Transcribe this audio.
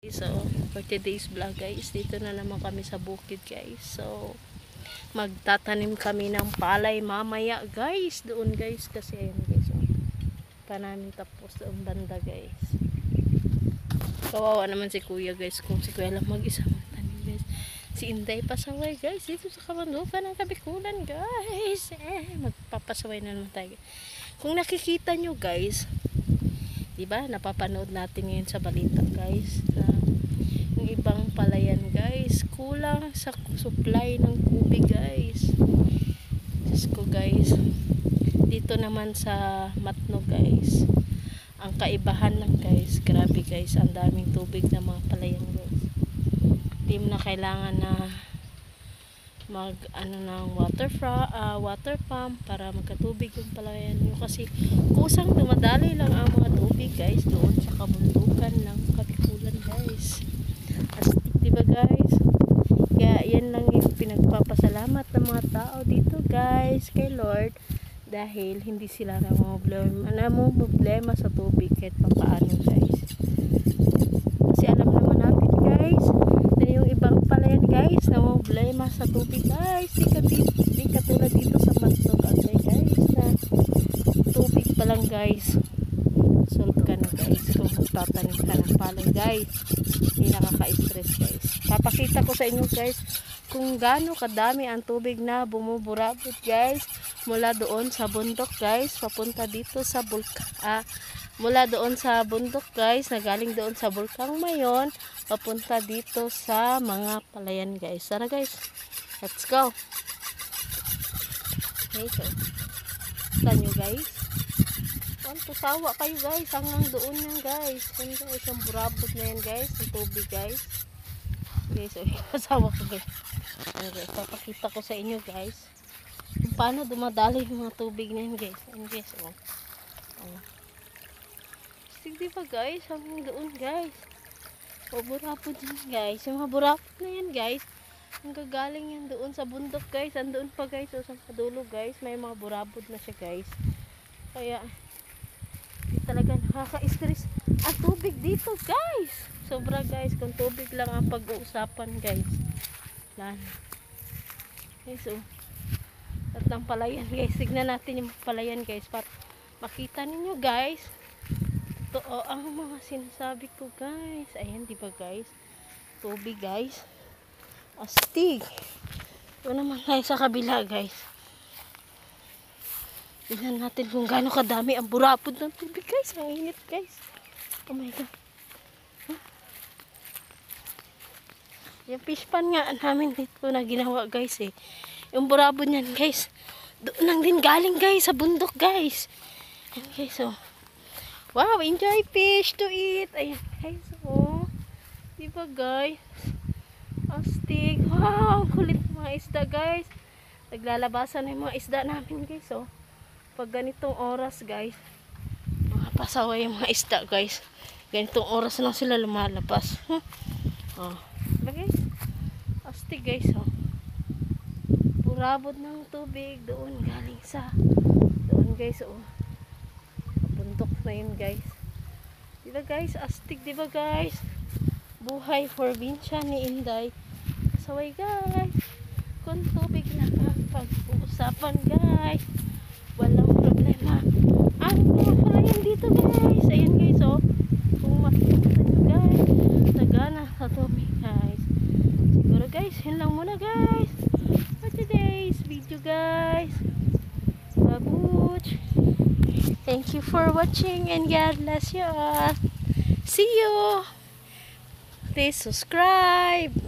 So, for today's vlog guys, dito na naman kami sa bukid guys. So, magtatanim kami ng palay mamaya guys. Doon guys, kasi ayun guys. Pa namin tapos doon banda guys. Kawawa naman si kuya guys, kung si kuya lang mag-isa magtanim guys. Si Inday pasaway guys, dito sa Kamandukan ng Kabikulan guys. Magpapasaway na naman tayo. Kung nakikita nyo guys, diba, napapanood natin ngayon sa balita guys, na yung ibang palayan guys, kulang sa supply ng tubig guys. Diyos ko guys, dito naman sa Matno guys, ang kaibahan lang guys, grabe guys, ang daming tubig na mga palayan guys. Hindi mo na kailangan na mag ng water pump para magkatubig yung palayan nyo, kasi kusang dumadali lang ang mga tubig guys doon sa kabundukan ng Kabikulan guys. Astig diba guys? Kaya yan lang yung pinagpapasalamat ng mga tao dito guys kay Lord, dahil hindi sila problema sa tubig kahit papaano guys. Kasi alam naman natin guys na yung ibang palayan guys na problema sa tubig guys, di katulad dito sa Matno guys, na tubig pa lang guys, solve ka na guys kung magtatanim ka ng palay guys. Hindi nakaka-stress guys. Papakita ko sa inyo guys kung gaano kadami ang tubig na bumuburabot guys mula doon sa bundok guys papunta dito sa mula doon sa bundok guys na galing doon sa Bulkang Mayon papunta dito sa mga palayan guys. Tara guys, let's go. Okay, so saan nyo guys? Sawa kayo guys, hanggang doon yan guys. Yan guys, yung burabot na yan guys, yung tubig guys. Okay, so sawa ko guys. Okay, papakita ko sa inyo guys kung paano dumadali yung mga tubig na yan guys. Yan guys, sige ba guys, hanggang doon guys. O burabot yan guys, yung mga burabot na yan guys, ang gagaling yan doon sa bundok guys. Andoon pa guys, o sa padulo guys, may mga burabot na siya guys. Kaya talaga nakaka-stress ang tubig dito guys, sobra guys. Kung tubig lang ang pag-uusapan guys, lan okay, so at ng palayan guys, tignan natin yung palayan guys para makita ninyo guys totoo ang mga sinasabi ko guys. Ayan diba guys, tubig guys, astig. Ito naman tayo sa kabila guys, tignan natin kung gaano kadami ang burapod ng tubig guys. Ang init guys, oh my god. Yung fish pan nga namin dito na ginawa guys yung burapod niyan guys, doon lang din galing guys sa bundok guys. Ayan guys, wow, enjoy fish to eat. Ayan guys, diba guys, astig. Wow, kulit mga isda guys, naglalabasan na yung mga isda namin guys. Pag ganitong oras guys, mga pasaway yung mga isda guys, ganitong oras lang sila lumalabas. Diba guys, astig guys. Burabot ng tubig doon galing sa doon guys. Bundok na yun guys, diba guys, astig diba guys. Buhay probinsya ni Inday, pasaway guys. Kung tubig na ang pag-uusapan guys, walang problema ang mga palayan dito guys. Ayan guys, kung makikita nyo guys, sagana sa tubig guys. Siguro guys, yun lang muna guys for today's video guys. Babuch, thank you for watching and God bless you all. See you. Please subscribe.